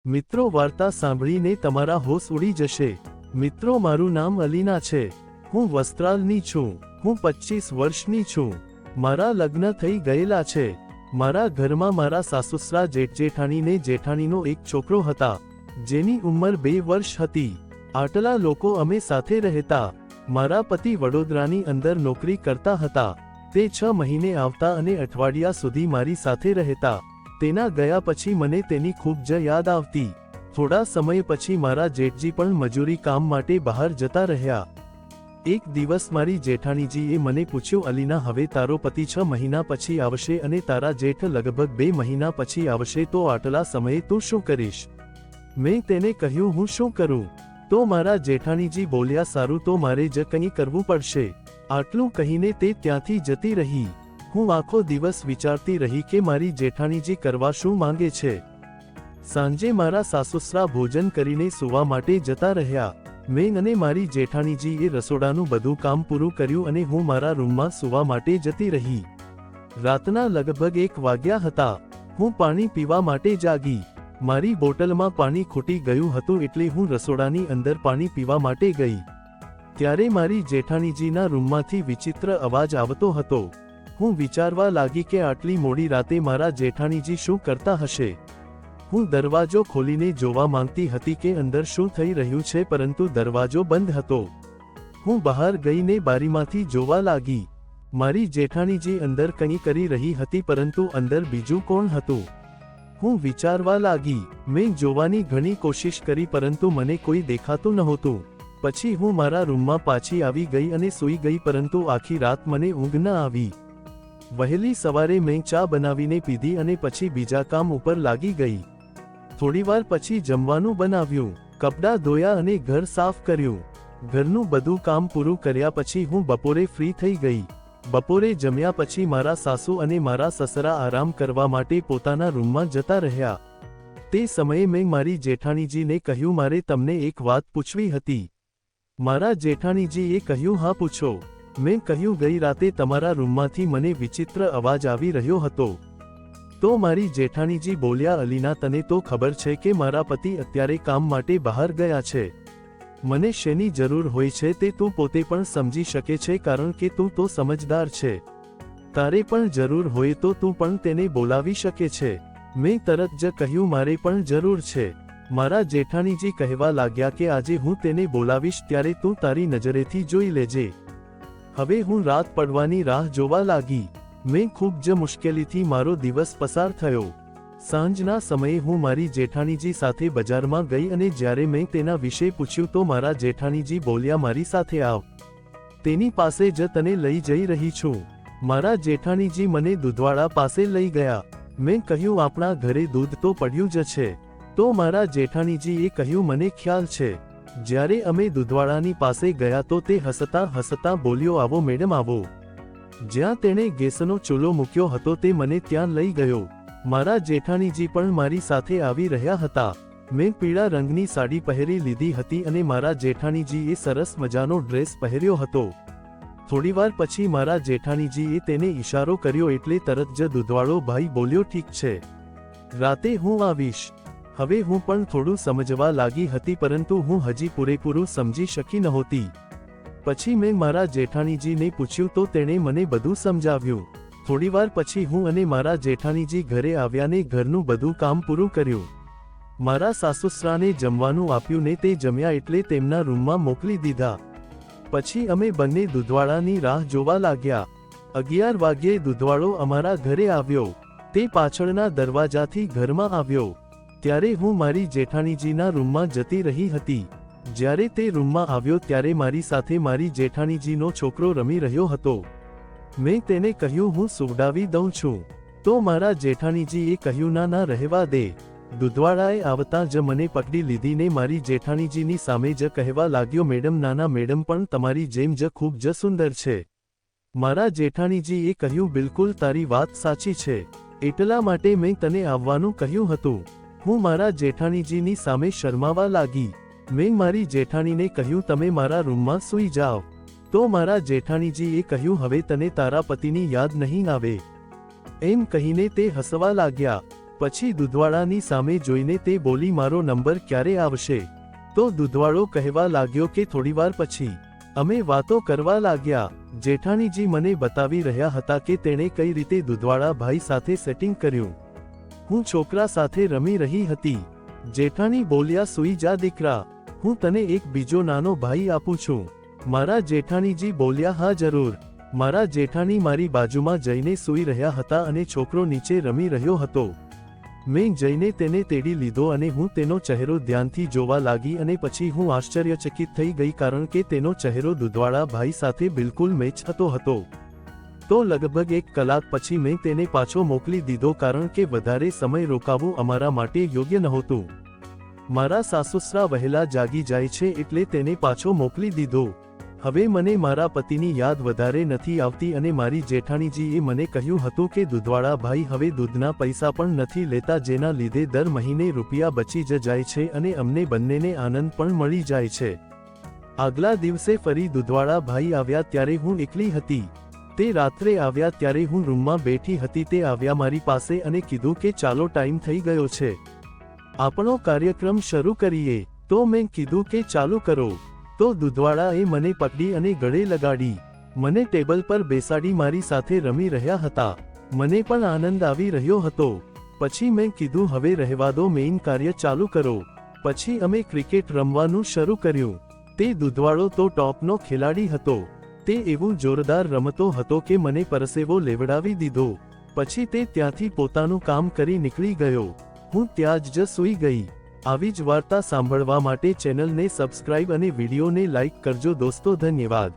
મિત્રો, વાર્તા સાંભળીને તમારા હોશ ઉડી જશે। મિત્રો, મારું નામ અલીના છે। હું વસ્ત્રાલની છું। હું 25 વર્ષની છું। મારા લગ્ન થઈ ગયેલા છે। મારા ઘરમાં મારા સાસુસરા, જેઠ-જેઠાણી ને જેઠાણીનો એક છોકરો હતા, જેની ઉંમર 2 વર્ષ હતી। આટલા લોકો અમે સાથે રહેતા। મારા પતિ વડોદરાની અંદર નોકરી કરતા હતા। તે 6 મહિને આવતા અને અઠવાડિયા સુધી મારી સાથે રહેતા। તેના ગયા પછી મને તેની ખૂબ જ યાદ આવતી। થોડા સમય પછી મારા જેઠજી પણ મજૂરી કામ માટે બહાર જતા રહ્યા। એક દિવસ મારી જેઠાણીજીએ મને પૂછ્યું, અલીના, હવે તારો પતિ 6 મહિના પછી આવશે અને તારા જેઠ લગભગ 2 મહિના પછી આવશે, તો આટલા સમયે તું શું કરીશ? મેં તેને કહ્યું, હું શું કરું? તો મારા જેઠાણીજી બોલ્યા, સારું, તો મારે જ કંઈ કરવું પડશે। આટલું કહીને તે ત્યાંથી જતી રહી। હું આખો દિવસ વિચારતી રહી કે મારી જેઠાણીજી કરવા શું માંગે છે। સાંજે મારા સાસુસરા ભોજન કરીને સૂવા માટે જતા રહ્યા। મેં અને મારી જેઠાણીજીએ રસોડાનું બધું કામ પૂરું કર્યું અને હું મારા રૂમમાં સૂવા માટે જતી રહી। રાતના લગભગ 1 વાગ્યા હતા। હું પાણી પીવા માટે જાગી। મારી બોટલમાં પાણી ખૂટી ગયું હતું, એટલે હું રસોડાની અંદર પાણી પીવા માટે ગઈ। ત્યારે મારી જેઠાણીજીના રૂમમાંથી વિચિત્ર અવાજ આવતો હતો। હું વિચારવા લાગી કે આટલી મોડી રાતે મારા જેઠાણીજી શું કરતા હશે। હું દરવાજો ખોલીને જોવા માંગતી હતી કે અંદર શું થઈ રહ્યું છે, પરંતુ દરવાજો બંધ હતો। હું બહાર ગઈને બારીમાંથી જોવા લાગી। મારી જેઠાણીજી અંદર કંઈ કરી રહી હતી, પરંતુ અંદર બીજું કોણ હતું? હું વિચારવા લાગી। મેં જોવાની ઘણી કોશિશ કરી, પરંતુ મને કોઈ દેખાતું નહોતું। પછી હું મારા રૂમમાં પાછી આવી ગઈ અને સૂઈ ગઈ, પરંતુ આખી રાત મને ઊંઘ ન આવી। વહેલી સવારે મેં ચા બનાવીને પીધી અને પછી બીજા કામ ઉપર લાગી ગઈ। થોડીવાર પછી જમવાનું બનાવ્યું, કપડાં ધોયા અને ઘર સાફ કર્યું। ઘરનું બધું કામ પૂરું કર્યા પછી હું બપોરે ફ્રી થઈ ગઈ। બપોરે જમ્યા પછી મારા સાસુ અને મારા સસરા આરામ કરવા માટે પોતાના રૂમમાં જતા રહ્યા। તે સમયે મેં મારી જેઠાણીજીને કહ્યું, મારે તમને એક વાત પૂછવી હતી। મારા જેઠાણીજીએ કહ્યું, હા પૂછો। મેં કહ્યું, ગઈ રાતે તમારા રૂમમાંથી મને વિચિત્ર અવાજ આવી રહ્યો હતો। તો મારી જેઠાણીજી બોલ્યા, અલીના, તને તો ખબર છે કે મારા પતિ અત્યારે કામ માટે બહાર ગયા છે। મને શેની જરૂર હોય છે તે તું પોતે પણ સમજી શકે છે, કારણ કે તું તો સમજદાર છે। તારે પણ જરૂર હોય તો તું પણ તેને બોલાવી શકે છે। મેં તરત જ કહ્યું, મારે પણ જરૂર છે। મારા જેઠાણીજી કહેવા લાગ્યા કે આજે હું તેને બોલાવીશ ત્યારે તું તારી નજરેથી જોઈ લેજે। હવે હું રાત પડવાની રાહ જોવા લાગી। મેં ખૂબ જ મુશ્કેલીથી મારો દિવસ પસાર થયો। સાંજના સમયે હું મારી જેઠાણીજી સાથે બજારમાં ગઈ અને જ્યારે મેં તેના વિશે પૂછ્યું તો મારા જેઠાણીજી બોલ્યા, મારી સાથે આવ, તેની પાસે જ તને લઈ જઈ રહી છું। મારા જેઠાણીજી મને દૂધવાળા પાસે લઈ ગયા। મેં કહ્યું, આપણા ઘરે દૂધ તો પડ્યું જ છે। તો મારા જેઠાણીજીએ કહ્યું, મને ખ્યાલ છે। જ્યારે અમે દૂધવાળાની પાસે ગયા તો તે હસતા હસતા બોલ્યો, આવો મેડમ, આવો। જ્યાં તેણે ગેસનો ચૂલો મૂક્યો હતો તે મને ત્યાં લઈ ગયો। મારા જેઠાણીજી પણ મારી સાથે આવી રહ્યા હતા। મેં પીળા રંગની સાડી પહેરી લીધી હતી અને મારા જેઠાણીજીએ સરસ મજાનો ડ્રેસ પહેર્યો હતો। થોડીવાર પછી મારા જેઠાણીજીએ તેને ઈશારો કર્યો એટલે તરત જ દૂધવાળો ભાઈ બોલ્યો, ઠીક છે, રાતે હું આવીશ। હવે હું પણ થોડું સમજવા લાગી હતી, પરંતુ હું હજી પૂરેપૂરું સમજી શકી નહોતી। પછી મેં મારા જેઠાણીજીને પૂછ્યું તો તેણે મને બધું સમજાવ્યું। થોડીવાર પછી હું અને મારા જેઠાણીજી ઘરે આવ્યા ને ઘરનું બધું કામ પૂરું કર્યું। મારા સાસુસરાને જમવાનું આપ્યું ને તે જમ્યા એટલે તેમના રૂમમાં મોકલી દીધા। પછી અમે બંને દૂધવાળાની રાહ જોવા લાગ્યા। 11 વાગ્યે દૂધવાળો અમારા ઘરે આવ્યો। તે પાછળના દરવાજાથી ઘરમાં આવ્યો। ત્યારે હું મારી જેઠાણીજીના રૂમમાં જતી રહી હતી। જ્યારે તે રૂમમાં આવ્યો ત્યારે મારી સાથે મારી જેઠાણીજીનો છોકરો રમી રહ્યો હતો। મેં તેને કહ્યું, હું સુવડાવી દઉં છું। તો મારા જેઠાણીજીએ કહ્યું, ના ના, રહેવા દે। દૂધવાળાએ આવતા જ મને પકડી લીધીને મારી જેઠાણીજીની સામે જ કહેવા લાગ્યો, મેડમ, નાના મેડમ પણ તમારી જેમ જ ખૂબ જ સુંદર છે। મારા જેઠાણીજીએ કહ્યું, બિલકુલ તારી વાત સાચી છે, એટલા માટે મેં તને આવવાનું કહ્યું હતું। હું મારા જેઠાણીજીની સામે શરમાવા લાગી। મેં મારી જેઠાણીને કહ્યું, તમે મારા રૂમમાં સૂઈ જાઓ। તો મારા જેઠાણીજીએ કહ્યું, હવે તને તારા પતિની યાદ નહીં આવે। એમ કહીને તે હસવા લાગ્યા। પછી દૂધવાળાની સામે જોઈને તે બોલી, મારો નંબર ક્યારે આવશે? તો દૂધવાળો કહેવા લાગ્યો કે થોડીવાર પછી. અમે વાતો કરવા લાગ્યા. જેઠાણીજી મને બતાવી રહ્યા હતા કે તેણે કઈ રીતે દૂધવાળા ભાઈ સાથે સેટિંગ કર્યું. હું છોકરા સાથે રમી રહી હતી. જેઠાણી બોલ્યા, સૂઈ જા દીકરા, હું તને એક બીજો નાનો ભાઈ આપું છું. મારા જેઠાણીજી બોલ્યા, હા જરૂર. મારા જેઠાણી મારી બાજુમાં જઈને સૂઈ રહ્યા હતા અને છોકરો નીચે રમી રહ્યો હતો. મેં જઈને તેને તેડી લીધો અને હું તેનો ચહેરો ધ્યાનથી જોવા લાગી અને પછી હું આશ્ચર્યચકિત થઈ ગઈ કારણ કે તેનો ચહેરો દૂધવાળા ભાઈ સાથે બિલકુલ મેચ થતો હતો. તો લગભગ 1 કલાક પછી મેં તેને પાછો મોકલી દીધો કારણ કે વધારે સમય રોકાવું અમારા માટે યોગ્ય નહોતું. મારા સાસુસરા વહેલા જાગી જાય છે એટલે તેને પાછો મોકલી દીધો. હવે મને મારા પતિની યાદ વધારે નથી આવતી અને મારી જેઠાણીજીએ મને કહ્યું હતું કે દૂધવાળા ભાઈ હવે દૂધના પૈસા પણ નથી લેતા, જેના લીધે દર મહિને રૂપિયા બચી જ જાય છે અને અમને બંનેને આનંદ પણ મળી જાય છે. આગલા દિવસે ફરી દૂધવાળા ભાઈ આવ્યા ત્યારે હું એકલી હતી. તે રાત્રે આવ્યા ત્યારે હું રૂમમાં બેઠી હતી. તે આવ્યા મારી પાસે અને કીધું કે ચાલો ટાઈમ થઈ ગયો છે, આપણો કાર્યક્રમ શરૂ કરીએ. તો મેં કીધું કે ચાલુ કરો. તો દૂધવાળાએ મને પકડી અને ગળે લગાડી. મને ટેબલ પર બેસાડી મારી સાથે રમી રહ્યા હતા. મને પણ આનંદ આવી રહ્યો હતો. પછી મેં કીધું, હવે રહેવા દો, મેઇન કાર્ય ચાલુ કરો. પછી અમે ક્રિકેટ રમવાનું શરૂ કર્યું. તે દૂધવાળો તો ટોપનો ખેલાડી હતો. તે એવું જોરદાર રમતો હતો કે મને પરસેવો લેવડાવી દીધો. પછી તે ત્યાંથી પોતાનું કામ કરી નીકળી ગયો. હું ત્યાં જ સૂઈ ગઈ. આવી જ વાર્તા સાંભળવા માટે ચેનલને સબસ્ક્રાઇબ અને વિડીયોને લાઇક કરજો દોસ્તો. ધન્યવાદ.